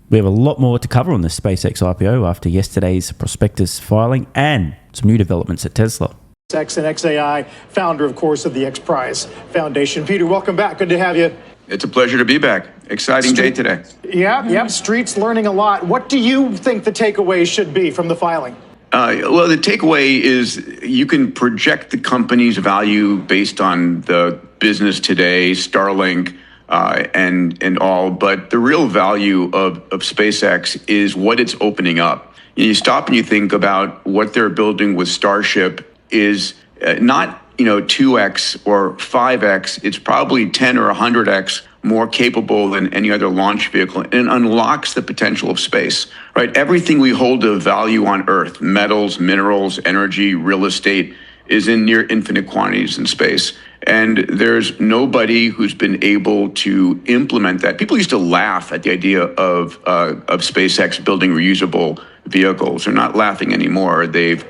We have a lot more to cover on the SpaceX IPO after yesterday's prospectus filing and some new developments at Tesla. SpaceXAI, founder, of course, of the X Prize Foundation. Peter, welcome back. Good to have you. It's a pleasure to be back. Exciting day today. Yeah. Street's learning a lot. What do you think the takeaway should be from the filing? Well, the takeaway is you can project the company's value based on the business today, Starlink, and all, but the real value of SpaceX is what it's opening up. You stop and you think about what they're building with Starship is not 2x or 5x. It's probably 10 or 100x more capable than any other launch vehicle, and it unlocks the potential of space, right? Everything we hold of value on Earth, metals, minerals, energy, real estate, is in near infinite quantities in space. And there's nobody who's been able to implement that. People used to laugh at the idea of SpaceX building reusable vehicles. They're not laughing anymore. They've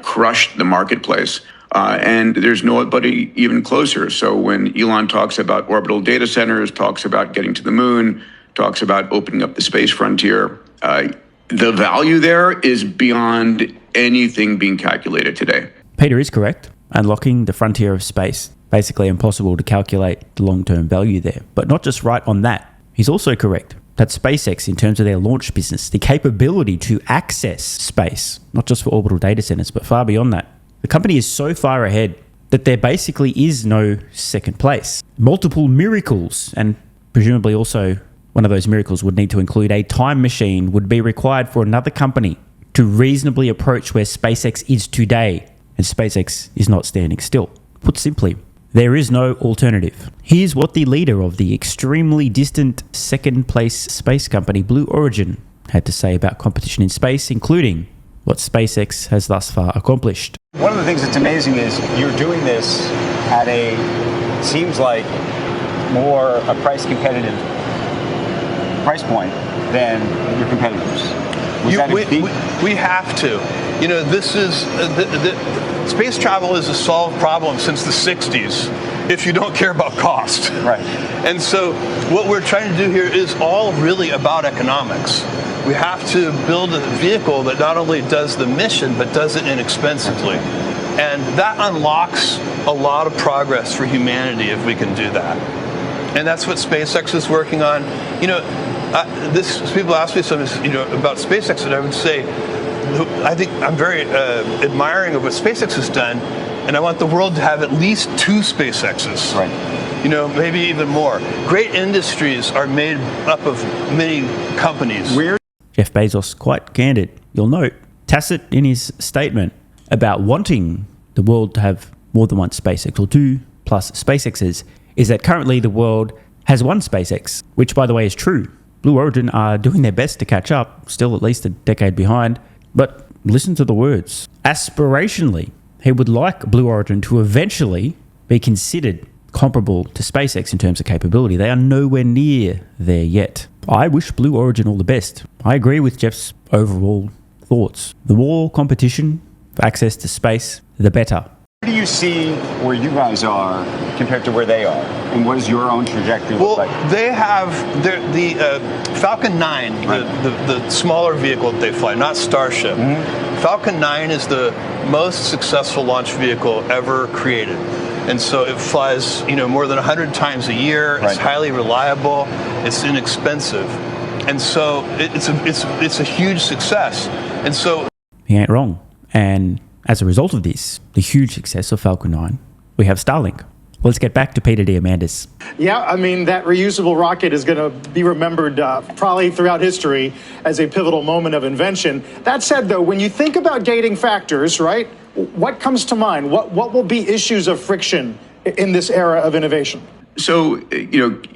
crushed the marketplace. And there's nobody even closer. So when Elon talks about orbital data centers, talks about getting to the moon, talks about opening up the space frontier, the value there is beyond anything being calculated today. Peter is correct. Unlocking the frontier of space. Basically impossible to calculate the long-term value there. But not just right on that. He's also correct that SpaceX, in terms of their launch business, the capability to access space, not just for orbital data centers, but far beyond that, the company is so far ahead that there basically is no second place. Multiple miracles, and presumably also one of those miracles would need to include a time machine, would be required for another company to reasonably approach where SpaceX is today. And SpaceX is not standing still. Put simply, there is no alternative. Here's what the leader of the extremely distant second place space company Blue Origin had to say about competition in space, including what SpaceX has thus far accomplished. One of the things that's amazing is you're doing this at seems like more a price competitive price point than your competitors. We have to. This is space travel is a solved problem since the 60s if you don't care about cost. Right. And so what we're trying to do here is all really about economics. We have to build a vehicle that not only does the mission, but does it inexpensively. And that unlocks a lot of progress for humanity if we can do that. And that's what SpaceX is working on. People ask me something, about SpaceX, and I would say, I think I'm very admiring of what SpaceX has done, and I want the world to have at least 2 SpaceXs. Right. Maybe even more. Great industries are made up of many companies. Jeff Bezos, quite candid, you'll note, tacit in his statement about wanting the world to have more than one SpaceX, or 2+ SpaceXs, is that currently the world has one SpaceX, which, by the way, is true. Blue Origin are doing their best to catch up, still at least a decade behind. But listen to the words. Aspirationally, he would like Blue Origin to eventually be considered comparable to SpaceX in terms of capability. They are nowhere near there yet. I wish Blue Origin all the best. I agree with Jeff's overall thoughts. The more competition for access to space, the better. Where do you see where you guys are compared to where they are? And what does your own trajectory look like? Well, they have the Falcon 9, right, the smaller vehicle that they fly, not Starship. Mm-hmm. Falcon 9 is the most successful launch vehicle ever created. And so it flies, more than 100 times a year. Right. It's highly reliable. It's inexpensive. And so it's a huge success. And so he ain't wrong. And as a result of this, the huge success of Falcon 9, we have Starlink. Let's get back to Peter Diamandis. Yeah, that reusable rocket is going to be remembered probably throughout history as a pivotal moment of invention. That said, though, when you think about gating factors, right, what comes to mind? What will be issues of friction in this era of innovation? So,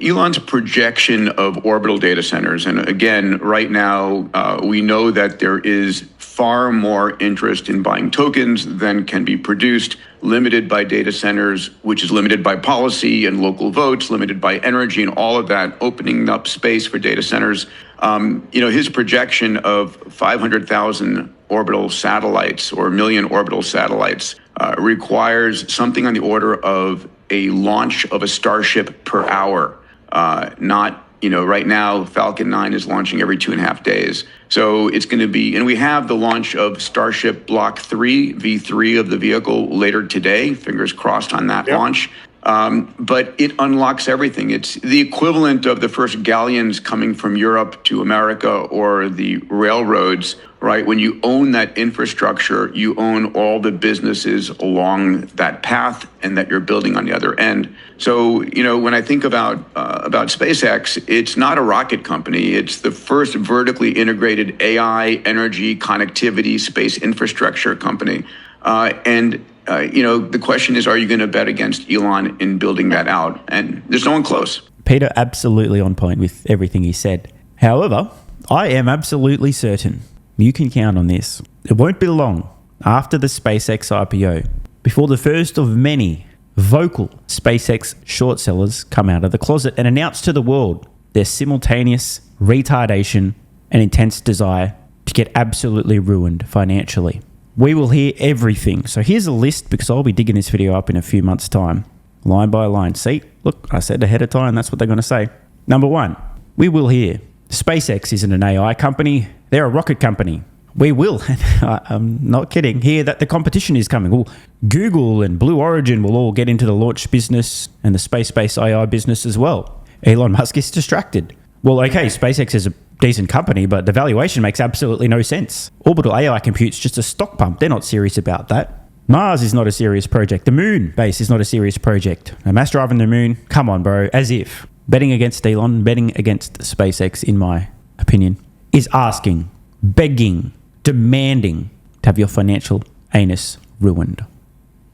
Elon's projection of orbital data centers, and again, right now, we know that there is far more interest in buying tokens than can be produced, limited by data centers, which is limited by policy and local votes, limited by energy and all of that, opening up space for data centers. His projection of 500,000 orbital satellites or 1 million orbital satellites requires something on the order of a launch of a Starship per hour, not Right now, Falcon 9 is launching every 2.5 days. So it's going to be, and we have the launch of Starship Block 3, V3 of the vehicle later today. Fingers crossed on that launch. But it unlocks everything. It's the equivalent of the first galleons coming from Europe to America or the railroads, right? When you own that infrastructure, you own all the businesses along that path and that you're building on the other end. So, when I think about SpaceX, it's not a rocket company. It's the first vertically integrated AI, energy, connectivity, space infrastructure company. The question is, are you going to bet against Elon in building that out? And there's no one close. Peter, absolutely on point with everything he said. However, I am absolutely certain, you can count on this, it won't be long after the SpaceX IPO before the first of many vocal SpaceX short sellers come out of the closet and announce to the world their simultaneous retardation and intense desire to get absolutely ruined financially. We will hear everything. So here's a list, because I'll be digging this video up in a few months' time, line by line. See, look, I said ahead of time, that's what they're going to say. Number one, we will hear SpaceX isn't an AI company, they're a rocket company. We will, I'm not kidding, hear that the competition is coming. Well, Google and Blue Origin will all get into the launch business and the space-based AI business as well. Elon Musk is distracted. Well, okay, SpaceX is a decent company, but the valuation makes absolutely no sense. Orbital AI compute's just a stock pump. They're not serious about that. Mars is not a serious project. The moon base is not a serious project. A mass driving the moon, come on, bro, as if. Betting against Elon, betting against SpaceX, in my opinion, is asking, begging, demanding to have your financial anus ruined.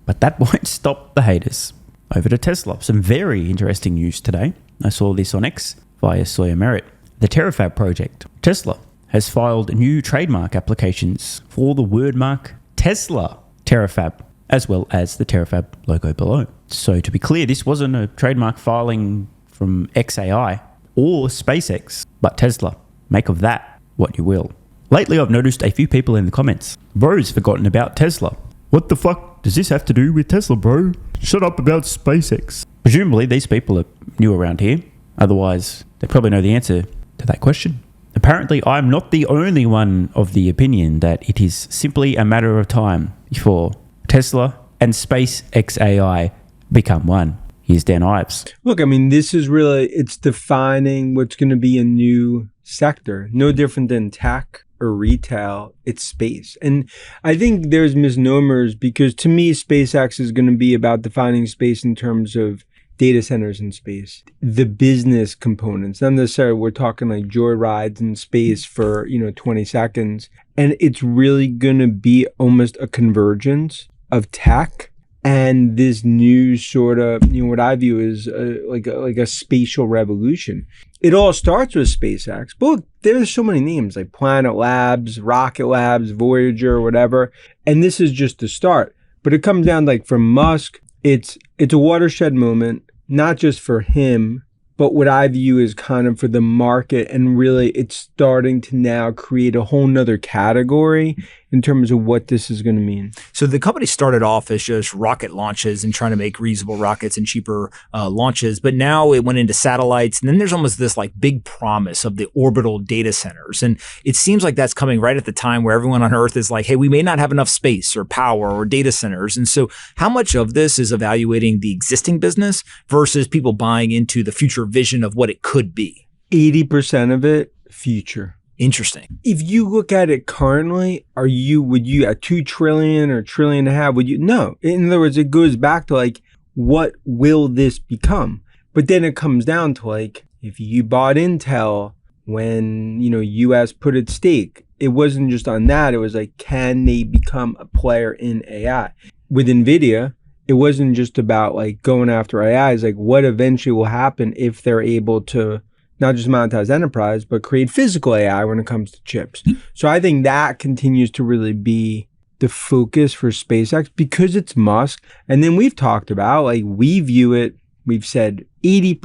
But that won't stop the haters. Over to Tesla. Some very interesting news today. I saw this on X via Sawyer Merritt. The Terafab project. Tesla has filed new trademark applications for the word mark Tesla Terafab, as well as the Terafab logo below. So to be clear, this wasn't a trademark filing from XAI or SpaceX, but Tesla. Make of that what you will. Lately, I've noticed a few people in the comments. Bro's forgotten about Tesla. What the fuck does this have to do with Tesla, bro? Shut up about SpaceX. Presumably, these people are new around here. Otherwise, they probably know the answer to that question. Apparently, I'm not the only one of the opinion that it is simply a matter of time before Tesla and SpaceXAI become one. Here's Dan Ives. Look, I mean, this is really, it's defining what's going to be a new sector. No different than tech or retail, it's space. And I think there's misnomers because to me, SpaceX is going to be about defining space in terms of data centers in space, the business components, not necessarily we're talking like joyrides in space for, 20 seconds. And it's really going to be almost a convergence of tech and this new sort of, what I view as like a spatial revolution. It all starts with SpaceX, but look, there's so many names like Planet Labs, Rocket Labs, Voyager, whatever. And this is just the start. But it comes down like from Musk, it's a watershed moment, not just for him, but what I view is kind of for the market. And really, it's starting to now create a whole nother category in terms of what this is going to mean. So the company started off as just rocket launches and trying to make reusable rockets and cheaper launches, but now it went into satellites. And then there's almost this like big promise of the orbital data centers. And it seems like that's coming right at the time where everyone on Earth is like, hey, we may not have enough space or power or data centers. And so how much of this is evaluating the existing business versus people buying into the future vision of what it could be? 80% of it, future. Interesting. If you look at it currently, would you at 2 trillion or trillion and a half, would you? No. In other words, it goes back to like, what will this become? But then it comes down to like, if you bought Intel when, US put its stake, it wasn't just on that. It was like, can they become a player in AI? With NVIDIA, it wasn't just about like going after AI. It's like, what eventually will happen if they're able to not just monetize enterprise, but create physical AI when it comes to chips. So I think that continues to really be the focus for SpaceX because it's Musk. And then we've talked about, like, we view it, we've said 80%,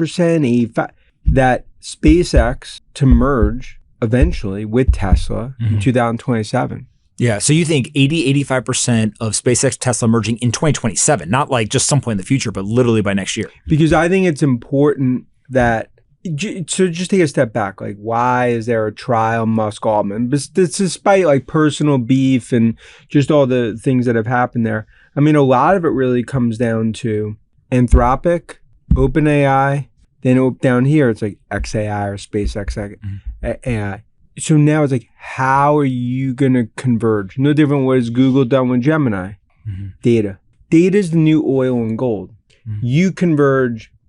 85%, that SpaceX to merge eventually with Tesla in 2027. Yeah. So you think 85% of SpaceX Tesla merging in 2027, not like just some point in the future, but literally by next year. Because I think it's important that So just take a step back. Like, why is there a trial Musk Altman? But despite like personal beef and just all the things that have happened there, I mean, a lot of it really comes down to Anthropic, OpenAI, then down here it's like XAI or SpaceX AI. So now it's like, how are you going to converge? No different what has Google done with Gemini. Data. Data is the new oil and gold. You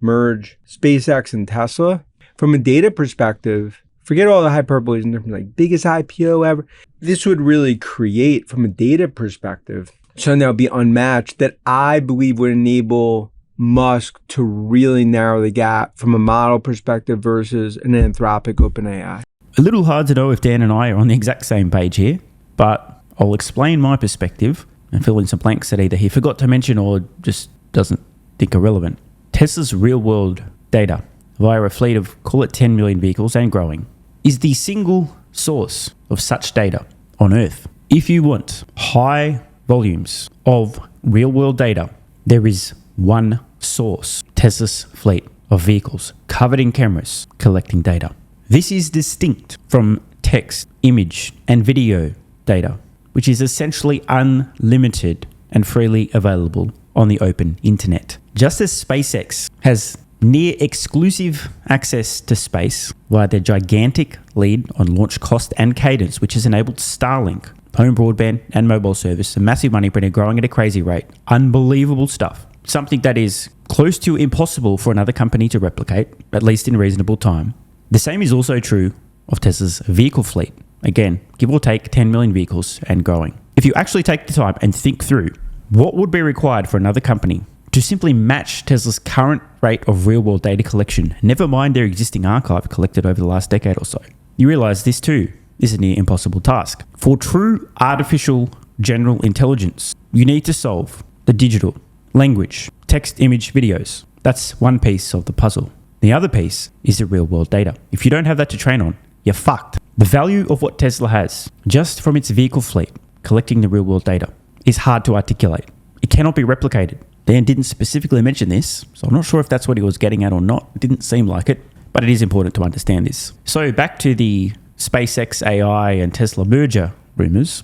merge SpaceX and Tesla. From a data perspective, forget all the hyperboles and different, like biggest IPO ever. This would really create, from a data perspective, something that would be unmatched that I believe would enable Musk to really narrow the gap from a model perspective versus an Anthropic OpenAI. A little hard to know if Dan and I are on the exact same page here, but I'll explain my perspective and fill in some blanks that either he forgot to mention or just doesn't think are relevant. Tesla's real-world data via a fleet of, call it 10 million vehicles and growing, is the single source of such data on Earth. If you want high volumes of real-world data, there is one source, Tesla's fleet of vehicles covered in cameras collecting data. This is distinct from text, image, and video data, which is essentially unlimited and freely available on the open internet. Just as SpaceX has near exclusive access to space via their gigantic lead on launch cost and cadence, which has enabled Starlink, home broadband and mobile service, a massive money printer growing at a crazy rate. Unbelievable stuff. Something that is close to impossible for another company to replicate, at least in reasonable time. The same is also true of Tesla's vehicle fleet. Again, give or take 10 million vehicles and growing. If you actually take the time and think through what would be required for another company to simply match Tesla's current rate of real-world data collection, never mind their existing archive collected over the last decade or so, you realize this too is a near impossible task. For true artificial general intelligence, you need to solve the digital, language, text, image, videos. That's one piece of the puzzle. The other piece is the real-world data. If you don't have that to train on, you're fucked. The value of what Tesla has, just from its vehicle fleet, collecting the real-world data, is hard to articulate. It cannot be replicated. Dan didn't specifically mention this, so I'm not sure if that's what he was getting at or not. It didn't seem like it, but it is important to understand this. So back to the SpaceXAI and Tesla merger rumors,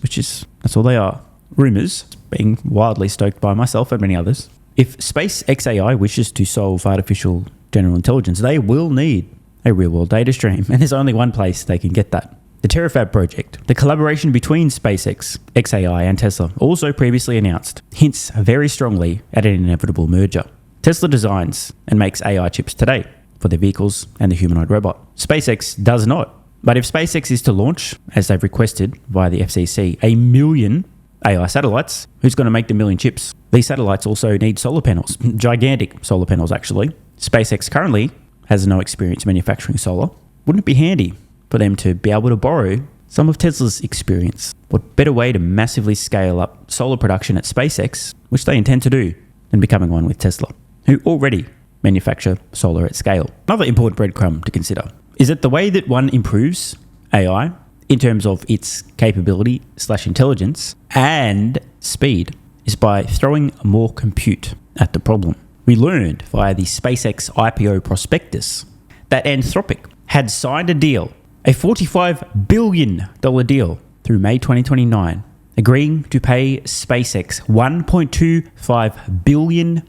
that's all they are. Rumors, being wildly stoked by myself and many others. If SpaceXAI wishes to solve artificial general intelligence, they will need a real-world data stream, and there's only one place they can get that. The Terafab project, the collaboration between SpaceX, XAI and Tesla, also previously announced, hints very strongly at an inevitable merger. Tesla designs and makes AI chips today for their vehicles and the humanoid robot. SpaceX does not. But if SpaceX is to launch, as they've requested via the FCC, 1 million AI satellites, who's going to make the 1 million chips? These satellites also need solar panels, gigantic solar panels actually. SpaceX currently has no experience manufacturing solar. Wouldn't it be handy for them to be able to borrow some of Tesla's experience? What better way to massively scale up solar production at SpaceX, which they intend to do, than becoming one with Tesla, who already manufacture solar at scale? Another important breadcrumb to consider is that the way that one improves AI in terms of its capability / intelligence and speed is by throwing more compute at the problem. We learned via the SpaceX IPO prospectus that Anthropic had signed a deal, a $45 billion deal through May 2029, agreeing to pay SpaceX $1.25 billion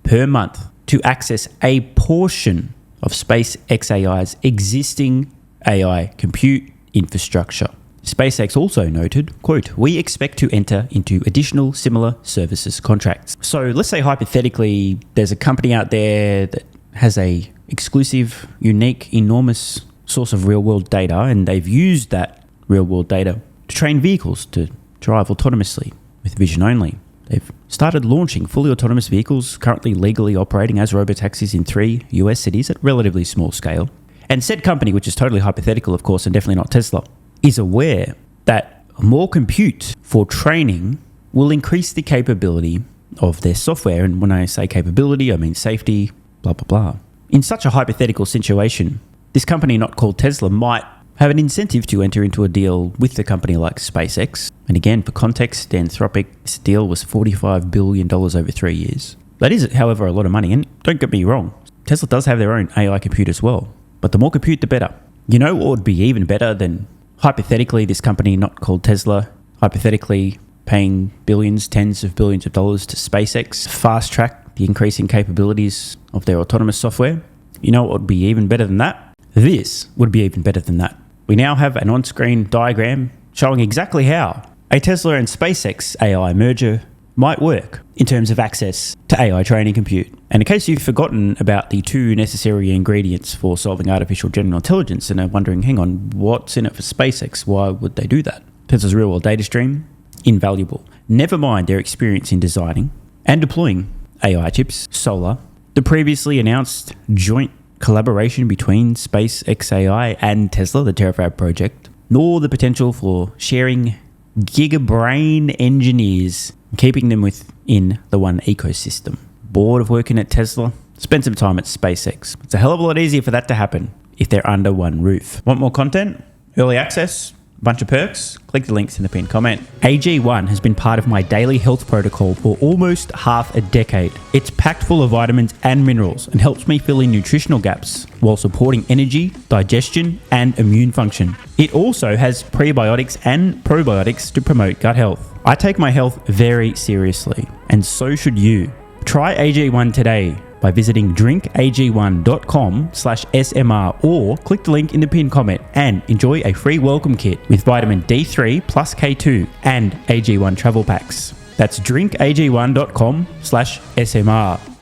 per month to access a portion of SpaceXAI's existing AI compute infrastructure. SpaceX also noted, quote, "We expect to enter into additional similar services contracts." So let's say hypothetically there's a company out there that has a exclusive, unique, enormous source of real-world data, and they've used that real-world data to train vehicles to drive autonomously with vision only. They've started launching fully autonomous vehicles, currently legally operating as robotaxis in 3 US cities at relatively small scale. And said company, which is totally hypothetical, of course, and definitely not Tesla, is aware that more compute for training will increase the capability of their software. And when I say capability, I mean safety, blah, blah, blah. In such a hypothetical situation, this company not called Tesla might have an incentive to enter into a deal with a company like SpaceX. And again, for context, Anthropic's deal was $45 billion over 3 years. That is, however, a lot of money. And don't get me wrong, Tesla does have their own AI compute as well. But the more compute, the better. You know what would be even better than, hypothetically, this company not called Tesla, hypothetically paying billions, tens of billions of dollars to SpaceX, fast track the increasing capabilities of their autonomous software? You know what would be even better than that? This would be even better than that. We now have an on-screen diagram showing exactly how a Tesla and SpaceXAI merger might work in terms of access to AI training compute. And in case you've forgotten about the two necessary ingredients for solving artificial general intelligence and are wondering, hang on, what's in it for SpaceX? Why would they do that? Tesla's real-world data stream, invaluable. Never mind their experience in designing and deploying AI chips, solar, the previously announced joint collaboration between SpaceXAI and Tesla, the Terafab project, nor the potential for sharing gigabrain engineers, keeping them within the one ecosystem. Bored of working at Tesla? Spend some time at SpaceX. It's a hell of a lot easier for that to happen if they're under one roof. Want more content? Early access? Bunch of perks? Click the links in the pinned comment. AG1 has been part of my daily health protocol for almost half a decade. It's packed full of vitamins and minerals and helps me fill in nutritional gaps while supporting energy, digestion, and immune function. It also has prebiotics and probiotics to promote gut health. I take my health very seriously, and so should you. Try AG1 today by visiting drinkag1.com/SMR or click the link in the pinned comment and enjoy a free welcome kit with vitamin D3 plus K2 and AG1 travel packs. That's drinkag1.com/SMR.